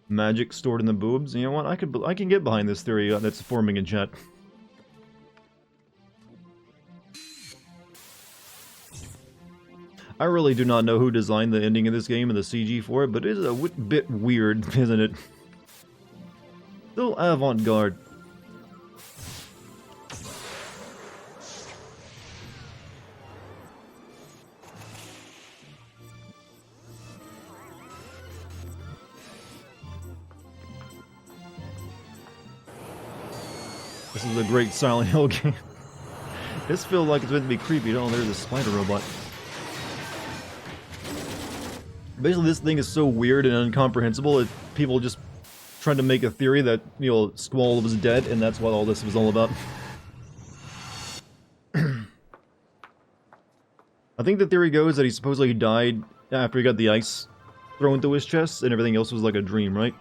Magic stored in the boobs. You know what? I can get behind this theory that's forming in chat. I really do not know who designed the ending of this game and the CG for it, but it is a bit weird, isn't it? Still avant-garde. This is a great Silent Hill game. This feels like it's meant to be creepy. Oh, there's a spider robot. Basically, this thing is so weird and incomprehensible that people just trying to make a theory that, you know, Squall was dead, and that's what all this was all about. I think the theory goes that he supposedly died after he got the ice thrown through his chest, and everything else was like a dream, right?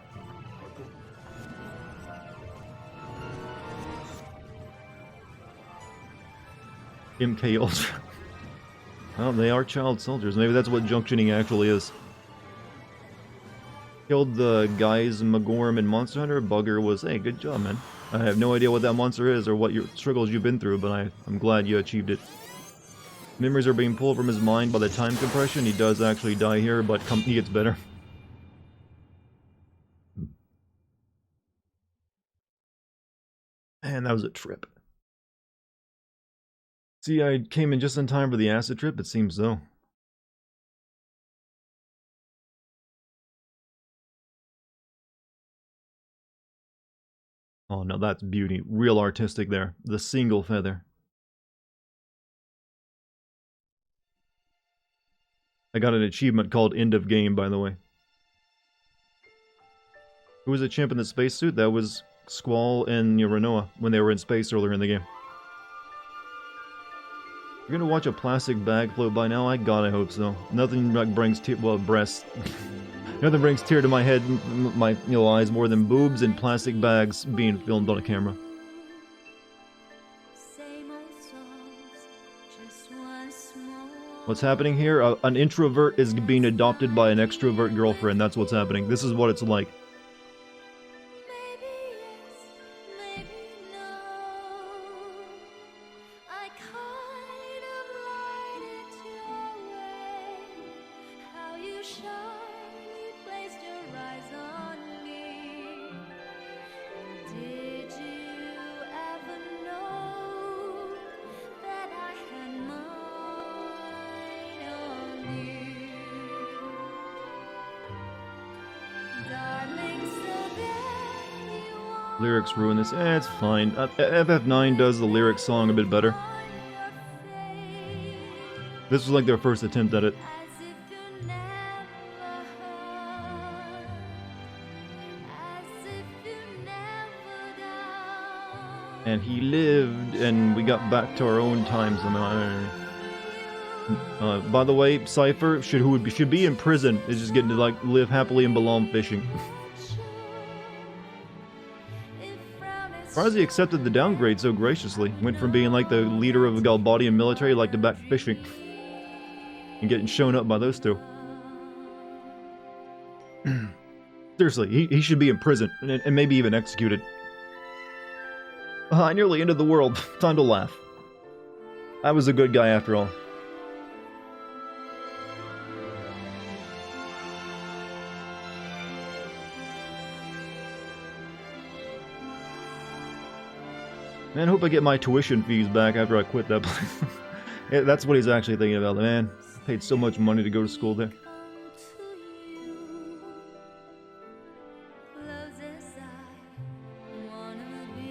MK Ultra. Well, they are child soldiers. Maybe that's what junctioning actually is. Killed the guys Magorm and Monster Hunter. Bugger was, hey, good job, man. I have no idea what that monster is or what your struggles you've been through, but I'm glad you achieved it. Memories are being pulled from his mind by the time compression. He does actually die here, but he gets better. And that was a trip. See, I came in just in time for the acid trip, it seems so. Oh no, that's beauty. Real artistic there. The single feather. I got an achievement called End of Game, by the way. Who was the chimp in the spacesuit? That was Squall and Renoa when they were in space earlier in the game. You're gonna watch a plastic bag float by now? I gotta hope so. Nothing like brings tear, well, breasts. Nothing brings tear to my head, my eyes more than boobs and plastic bags being filmed on a camera. What's happening here? An introvert is being adopted by an extrovert girlfriend. That's what's happening. This is what it's like. Lyrics ruin this. It's fine. FF9 does the lyric song a bit better. This was like their first attempt at it. And he lived, and we got back to our own time somehow. By the way, Cypher should be in prison is just getting to like live happily and belong fishing. Surprised he accepted the downgrade so graciously. Went from being like the leader of the Galbadian military like to back fishing. And getting shown up by those two. Seriously, he should be in prison and maybe even executed. I nearly ended the world. Time to laugh. I was a good guy after all. Man, I hope I get my tuition fees back after I quit that place. Yeah, that's what he's actually thinking about. Man, I paid so much money to go to school there.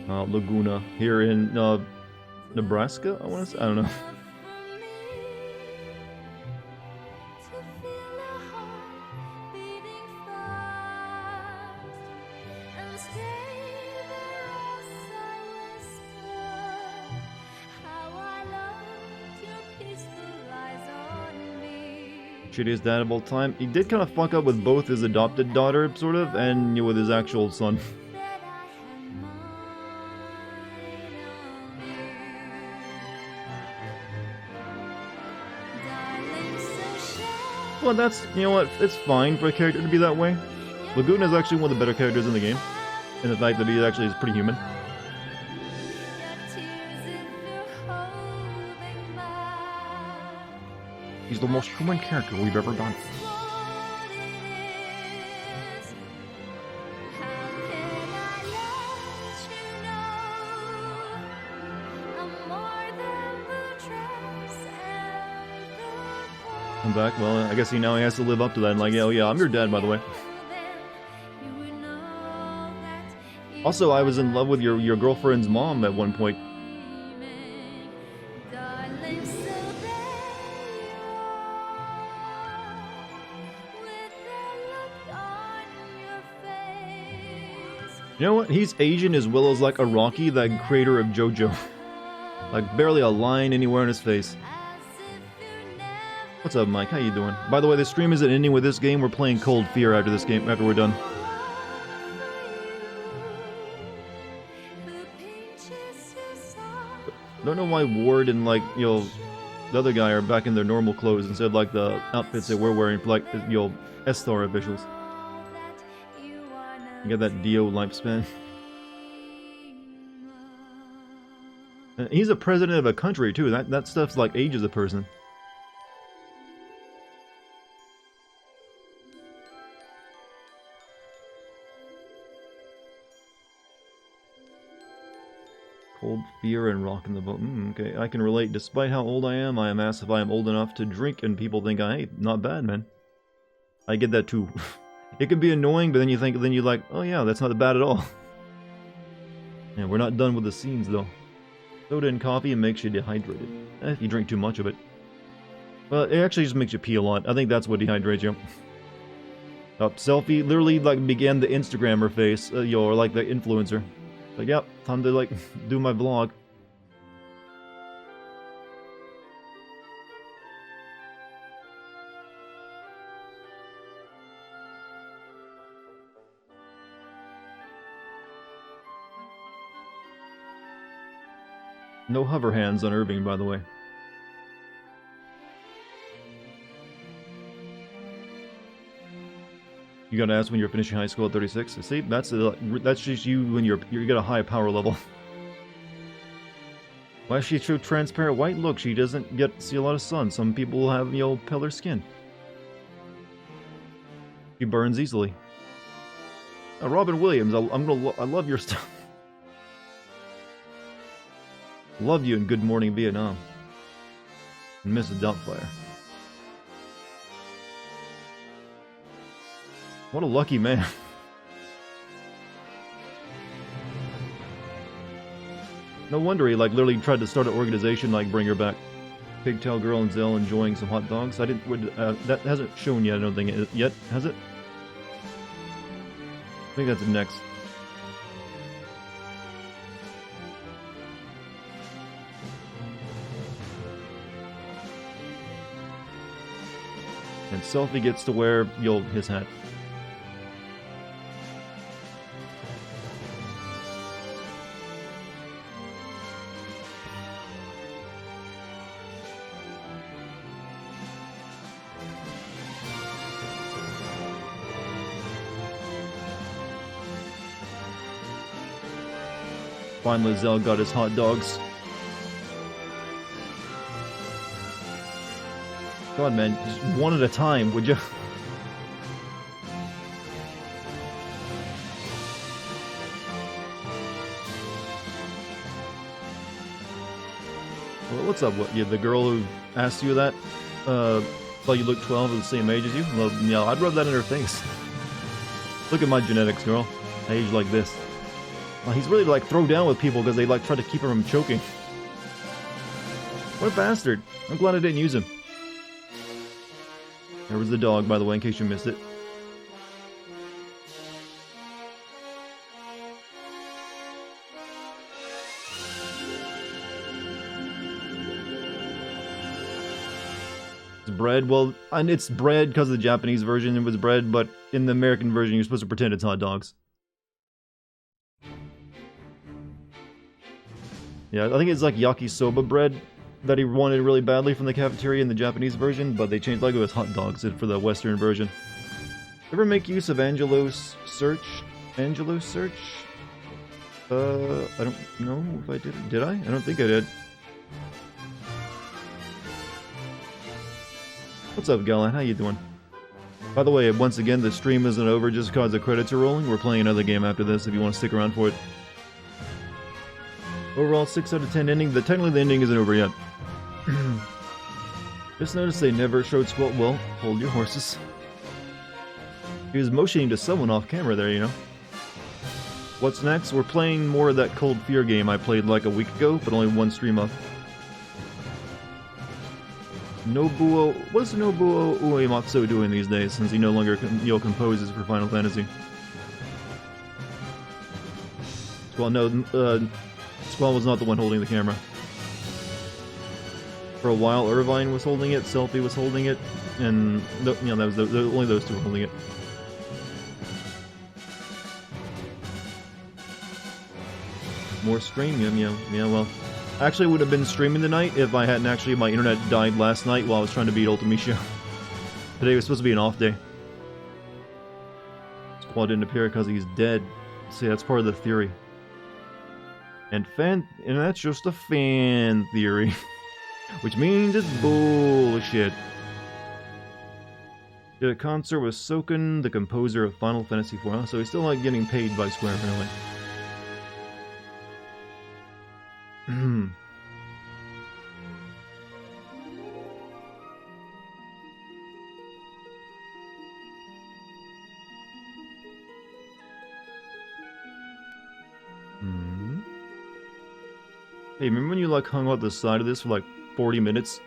Laguna, here in Nebraska, I want to say? I don't know. Shittiest dad of all time. He did kind of fuck up with both his adopted daughter, sort of, and with his actual son. Well, that's, you know what, it's fine for a character to be that way. Laguna is actually one of the better characters in the game, in the fact that he actually is pretty human. He's the most human character we've ever done. I'm back. Well, I guess he now has to live up to that. And like, oh yeah, I'm your dad, by the way. Also, I was in love with your girlfriend's mom at one point. You know what? He's Asian as well as like a Rocky, the creator of JoJo. Like barely a line anywhere in his face. What's up, Mike? How you doing? By the way, the stream isn't ending with this game. We're playing Cold Fear after this game, after we're done. Don't know why Ward and, like, you know, the other guy are back in their normal clothes instead of, like, the outfits that we're wearing for, like, you know, S-Star officials. You got that Dio lifespan. And he's a president of a country, too. That stuff's, like, ages a person. Cold Fear and Rockin' the Boat. Okay, I can relate. Despite how old I am asked if I am old enough to drink, and people think, hey, not bad, man. I get that too. It can be annoying, but then you're like, oh yeah, that's not bad at all. Yeah, we're not done with the scenes, though. Soda and coffee, it makes you dehydrated. If you drink too much of it. Well, it actually just makes you pee a lot. I think that's what dehydrates you. Selfie literally, like, began the Instagrammer face, or like the influencer. Like, yep, time to, like, do my vlog. No hover hands on Irving, by the way. You gotta ask when you're finishing high school at 36. See, that's just you when you got a high power level. Why is she so transparent white? Look, she doesn't get to see a lot of sun. Some people have, you know, paler skin. She burns easily. Robin Williams, I love your stuff. Love you in Good Morning Vietnam. And Mrs. Doubtfire. What a lucky man. No wonder he, like, literally tried to start an organization like Bring Her Back. Pigtail Girl and Zell enjoying some hot dogs. I didn't. That hasn't shown yet. I don't think yet. Has it? I think that's next. And Selfie gets to wear his hat. Finally, Zell got his hot dogs. God, man, just one at a time, would you? Well, what's up? What? Yeah, the girl who asked you that? Thought you looked 12 or the same age as you? Well, yeah, I'd rub that in her face. Look at my genetics, girl. I age like this. Well, he's really, like, throw down with people because they, like, try to keep him from choking. What a bastard. I'm glad I didn't use him. There was the dog, by the way, in case you missed it. It's bread. Well, and it's bread because of the Japanese version it was bread, but in the American version you're supposed to pretend it's hot dogs. Yeah, I think it's like yakisoba bread that he wanted really badly from the cafeteria in the Japanese version, but they changed like it was hot dogs for the Western version. Ever make use of Angelo's search? Angelo's search? I don't know if I did. Did I? I don't think I did. What's up, Gallan? How you doing? By the way, once again, the stream isn't over just because the credits are rolling. We're playing another game after this if you want to stick around for it. Overall, 6 out of 10 ending. Technically, the ending isn't over yet. Just noticed they never showed Squall. Well, hold your horses. He was motioning to someone off camera there, you know. What's next? We're playing more of that Cold Fear game I played like a week ago, but only one stream up. Nobuo... What's Nobuo Uematsu doing these days, since he no longer composes for Final Fantasy? Well, no, Squall was not the one holding the camera. For a while, Irvine was holding it, Selfie was holding it, and that was only those two were holding it. More stream, yeah, well, I actually would have been streaming tonight if I hadn't actually, my internet died last night while I was trying to beat Ultimecia. Today was supposed to be an off day. Squall didn't appear because he's dead. See, that's part of the theory. And that's just a fan theory. Which means it's bullshit. Did a concert with Soken, the composer of Final Fantasy IV. So he's still not getting paid by Square, apparently. Hey, remember when you like hung out the side of this for like 40 minutes?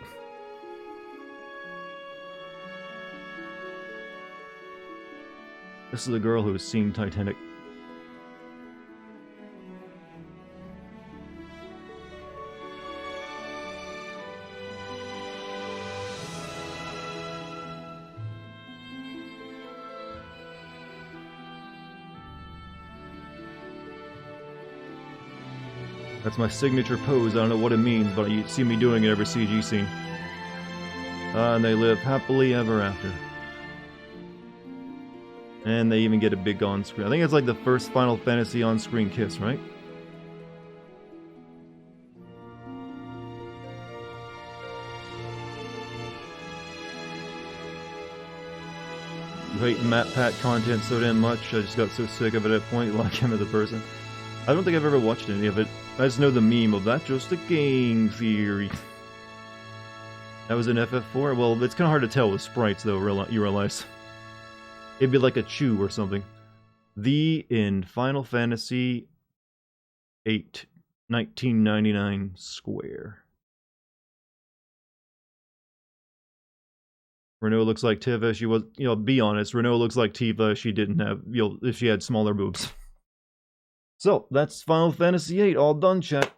This is the girl who was seeing Titanic. That's my signature pose. I don't know what it means, but you see me doing it every CG scene. And they live happily ever after. And they even get a big on-screen. I think it's like the first Final Fantasy on-screen kiss, right? You hate MatPat content so damn much, I just got so sick of it at point, like him as a person. I don't think I've ever watched any of it. I just know the meme of that, just a game theory. That was an FF4? Well, it's kind of hard to tell with sprites, though, you realize. It'd be like a chew or something. In Final Fantasy VIII, 1999 Square. Renault looks like Tifa. She was, be honest. Renault looks like Tifa. She didn't have, if she had smaller boobs. So, that's Final Fantasy VIII, all done, chat.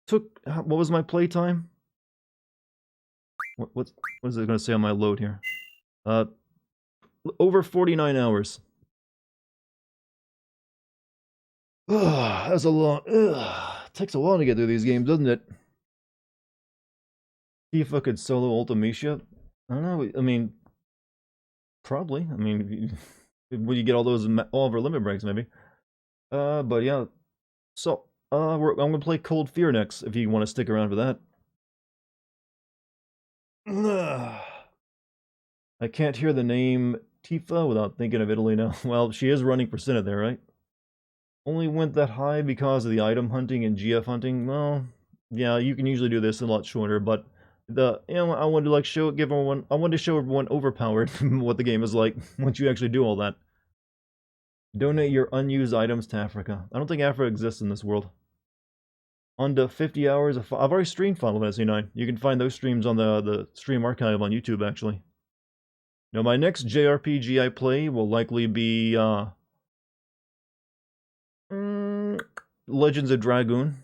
What was my playtime? What is it going to say on my load here? Over 49 hours. That's a long... takes a while to get through these games, doesn't it? Tifa could solo Ultimecia? I don't know, I mean... Probably. I mean, when you get all of her limit breaks, maybe. But yeah. So, I'm gonna play Cold Fear next, if you want to stick around for that. I can't hear the name Tifa without thinking of Italy now. Well, she is running for Senate there, right? Only went that high because of the item hunting and GF hunting. Well, yeah, you can usually do this a lot shorter, but I wanted to like I wanted to show everyone overpowered what the game is like once you actually do all that. Donate your unused items to Africa. I don't think Africa exists in this world. On to 50 hours of... I've already streamed Final Fantasy IX. You can find those streams on the stream archive on YouTube, actually. Now, my next JRPG I play will likely be... Legends of Dragoon.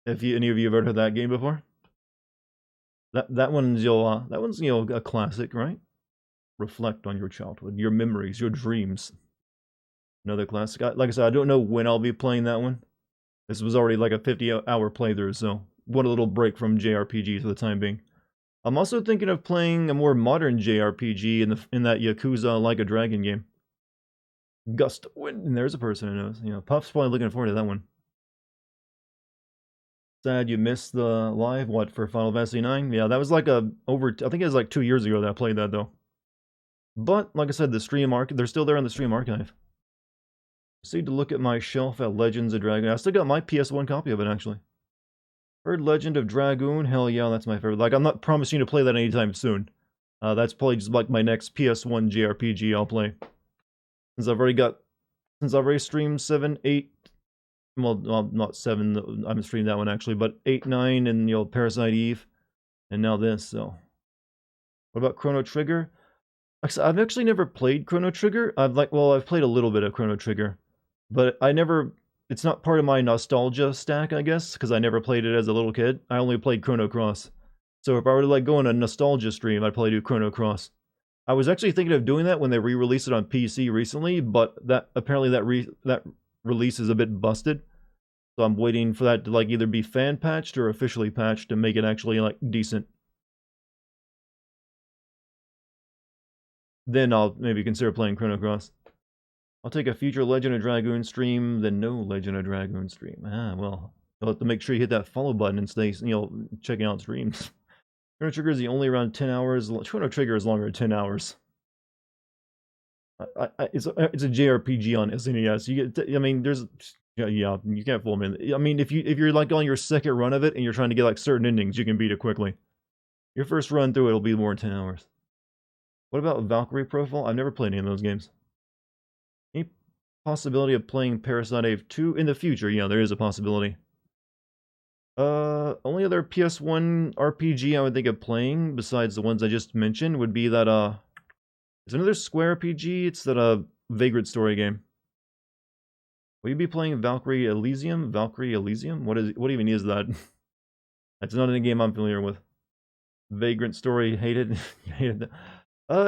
If any of you have ever heard of that game before. That one's a classic, right? Reflect on your childhood, your memories, your dreams. Another classic. Like I said, I don't know when I'll be playing that one. This was already like a 50-hour playthrough, so want a little break from JRPG for the time being. I'm also thinking of playing a more modern JRPG in that Yakuza Like a Dragon game. Gust of Wind, and there's a person who knows. Puff's probably looking forward to that one. Sad you missed the live, what, for Final Fantasy IX? Yeah, that was like I think it was like 2 years ago that I played that, though. But, like I said, they're still there on the stream archive. I need to look at my shelf at Legends of Dragoon. I still got my PS1 copy of it, actually. Heard Legend of Dragoon? Hell yeah, that's my favorite. Like, I'm not promising to play that anytime soon. That's probably just like my next PS1 JRPG I'll play. Since I've already streamed 7, 8, well, not 7, I haven't streamed that one actually, but 8, 9, and, Parasite Eve, and now this, so. What about Chrono Trigger? I've actually never played Chrono Trigger. I've played a little bit of Chrono Trigger, but it's not part of my nostalgia stack, I guess, because I never played it as a little kid. I only played Chrono Cross. So if I were to go on a nostalgia stream, I'd probably do Chrono Cross. I was actually thinking of doing that when they re-released it on PC recently, but apparently that release is a bit busted. So I'm waiting for that to either be fan patched or officially patched to make it actually decent. Then I'll maybe consider playing Chrono Cross. I'll take a future Legend of Dragoon stream, then no Legend of Dragoon stream. Well, I'll have to make sure you hit that follow button and stay, checking out streams. Chrono Trigger is only around 10 hours. Chrono Trigger is longer than 10 hours. It's a JRPG on SNES. You can't fool me. I mean, if you're on your second run of it and you're trying to get certain endings, you can beat it quickly. Your first run through it'll be more than 10 hours. What about Valkyrie Profile? I've never played any of those games. Any possibility of playing Parasite Eve 2 in the future? Yeah, there is a possibility. Only other PS1 RPG I would think of playing, besides the ones I just mentioned, would be that, it's another Square RPG. It's that, Vagrant story game. Will you be playing Valkyrie Elysium? Valkyrie Elysium? What even is that? That's not a game I'm familiar with. Vagrant story, hated that.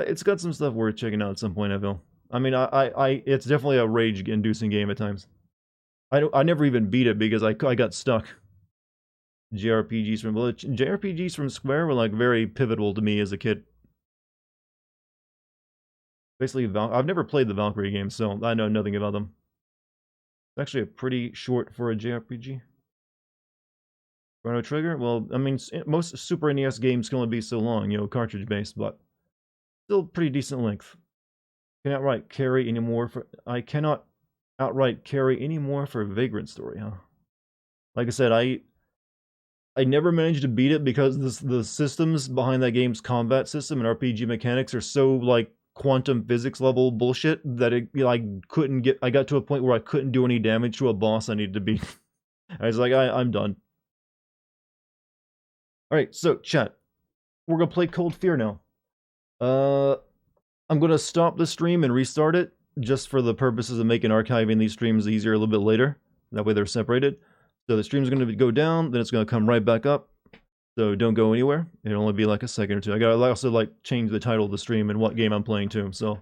It's got some stuff worth checking out at some point, I feel. I mean, it's definitely a rage-inducing game at times. I never even beat it because I got stuck. JRPGs from Square were very pivotal to me as a kid. Basically, I've never played the Valkyrie games, so I know nothing about them. It's actually a pretty short for a JRPG. Chrono Trigger? Well, I mean, most Super NES games can only be so long, cartridge-based, but still pretty decent length. I cannot outright carry any more for Vagrant Story, huh? Like I said, I never managed to beat it because the systems behind that game's combat system and RPG mechanics are so quantum physics level bullshit that I got to a point where I couldn't do any damage to a boss I needed to beat. I was like, I'm done. Alright, so chat. We're gonna play Cold Fear now. I'm gonna stop the stream and restart it, just for the purposes of making archiving these streams easier a little bit later. That way they're separated. So the stream's gonna go down, then it's gonna come right back up. So don't go anywhere. It'll only be a second or two. I gotta also change the title of the stream and what game I'm playing too, so.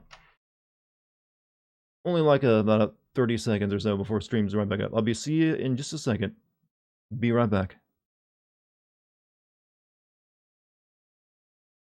Only about 30 seconds or so before streams right back up. I'll see you in just a second. Be right back.